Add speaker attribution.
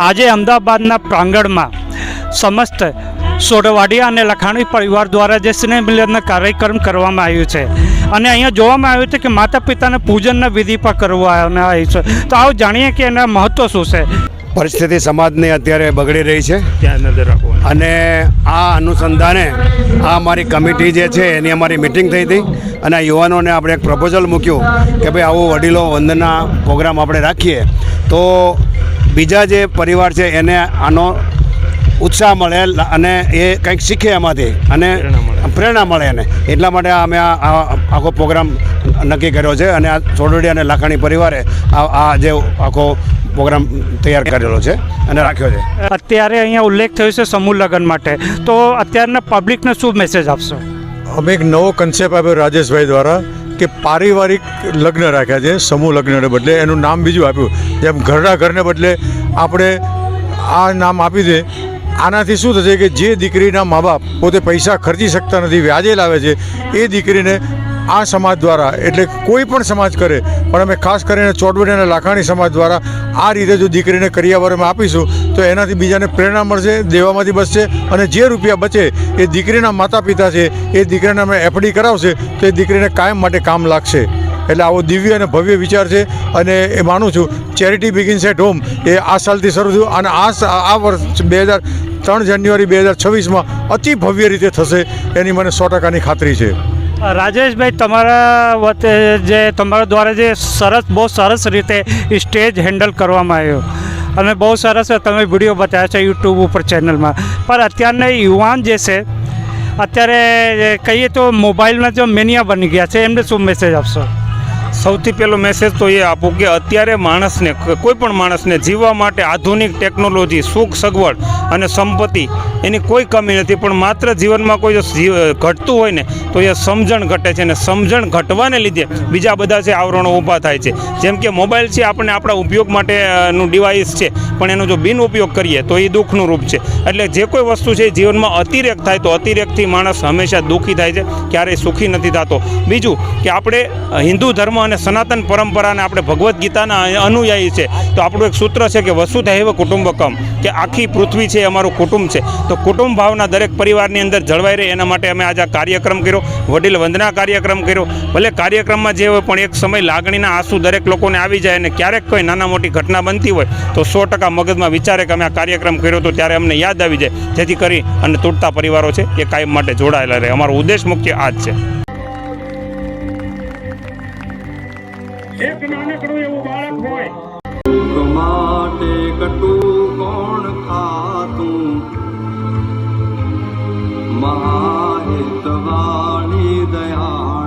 Speaker 1: આજે અમદાવાદના પ્રાંગણમાં સમસ્ત સોઢવાડિયા અને લખાણી પરિવાર દ્વારા જે સ્નેહ મિલનનો કાર્યક્રમ કરવામાં આવ્યો છે અને અહીંયા જોવામાં આવ્યું છે કે માતા પિતાના પૂજનના વિધિ પણ કરવામાં આવી છે. તો આવો જાણીએ કે એના મહત્વ શું છે.
Speaker 2: પરિસ્થિતિ સમાજની અત્યારે બગડી રહી છે અને આ અનુસંધાને આ અમારી કમિટી જે છે એની અમારી મિટિંગ થઈ હતી અને આ યુવાનોને આપણે એક પ્રપોઝલ મૂક્યું કે ભાઈ આવો વડીલો વંદના પ્રોગ્રામ આપણે રાખીએ તો બીજા જે પરિવાર છે એને આનો ઉત્સાહ મળે અને એ કંઈક શીખે એમાંથી અને પ્રેરણા મળે એને. એટલા માટે અમે આખો પ્રોગ્રામ નક્કી કર્યો છે અને આ સોઢવાડિયા અને લાખાણી પરિવારે આ જે આખો પ્રોગ્રામ તૈયાર કરેલો છે અને રાખ્યો છે.
Speaker 1: અત્યારે અહીંયા ઉલ્લેખ થયો છે સમૂહ લગ્ન માટે, તો અત્યારના પબ્લિકને શું મેસેજ આપશો?
Speaker 3: અમે એક નવો કન્સેપ્ટ આપ્યો રાજેશભાઈ દ્વારા કે પારિવારિક લગ્ન રાખ્યા છે સમૂહ લગ્નને બદલે. એનું નામ બીજું આપ્યું, જેમ ઘરના ઘરને બદલે આપણે આ નામ આપી દે. આનાથી શું થશે કે જે દીકરીના મા બાપ પોતે પૈસા ખર્ચી શકતા નથી, વ્યાજે લાવે છે, એ દીકરીને આ સમાજ દ્વારા, એટલે કોઈ પણ સમાજ કરે પણ અમે ખાસ કરીને ચોટવડિયા અને લાખાણી સમાજ દ્વારા આ રીતે જો દીકરીને કરિયાવરમાં આપીશું તો એનાથી બીજાને પ્રેરણા મળશે, દેવામાંથી બચશે અને જે રૂપિયા બચે એ દીકરીના માતા પિતા છે એ દીકરીને અમે એફડી કરાવશે તો એ દીકરીને કાયમ માટે કામ લાગશે. એટલે આવો દિવ્ય અને ભવ્ય વિચાર છે અને એ માનું છું ચેરિટી બિગિન્સ એટ હોમ એ આ સાલથી શરૂ થયું અને આ વર્ષ 3 જાન્યુઆરી 2026માં અતિ ભવ્ય રીતે થશે એની મને 100%ની ખાતરી છે.
Speaker 1: રાજેશભાઈ, તમારા વતે જે તમારા દ્વારા જે બહુ સરસ રીતે સ્ટેજ હેન્ડલ કરવામાં આવ્યો અને બહુ સરસ તમે વિડીયો બતાવ્યા છે યુટ્યુબ ઉપર ચેનલમાં, પણ અત્યારના યુવાન જે છે અત્યારે કહીએ તો મોબાઈલના જો મેનિયા બની ગયા છે, એમને શું મેસેજ આપશો?
Speaker 4: સૌથી પહેલો મેસેજ તો એ આપું કે અત્યારે માણસને, કોઈ પણ માણસને જીવવા માટે આધુનિક ટેકનોલોજી, સુખ સગવડ અને સંપત્તિ એની કોઈ કમી નથી, પણ માત્ર જીવનમાં કોઈ જો ઘટતું હોય ને તો એ સમજણ ઘટે છે અને સમજણ ઘટવાને લીધે બીજા બધા છે આવરણો ઊભા થાય છે. જેમ કે મોબાઈલ છે આપણને આપણા ઉપયોગ માટેનું ડિવાઇસ છે, પણ એનો જો બિન ઉપયોગ કરીએ તો એ દુઃખનું રૂપ છે. એટલે જે કોઈ વસ્તુ છે જીવનમાં અતિરેક થાય તો અતિરેકથી માણસ હંમેશા દુઃખી થાય છે, ક્યારેય સુખી નથી થતો. બીજું કે આપણે હિન્દુ ધર્મ અને સનાતન પરંપરાને આપણે ભગવદ્ ગીતાના અનુયાયી છે, તો આપણું એક સૂત્ર છે કે વસુધૈવ કુટુંબકમ, કે આખી પૃથ્વી છે અમારું કુટુંબ છે. તો કુટુંબ ભાવના દરેક પરિવારની અંદર જળવાઈ રહે એના માટે અમે આજે આ કાર્યક્રમ કર્યો, વડીલ વંદના કાર્યક્રમ કર્યો. ભલે કાર્યક્રમમાં જે હોય પણ એક સમય લાગણીના આંસુ દરેક લોકોને આવી જાય અને ક્યારેક કોઈ નાના મોટી ઘટના બનતી હોય તો 100% મગજમાં વિચારે કે અમે આ કાર્યક્રમ કર્યો તો ત્યારે અમને યાદ આવી જાય, જેથી કરી અને તૂટતા પરિવારો છે એ કાયમ માટે જોડાયેલા રહે. અમારો ઉદ્દેશ મુખ્ય આ જ છે.
Speaker 1: એક નાનકડું એવું બાળક હોય
Speaker 5: માટે કટું કોણ ખાતું, મહાહિતવાણી દયા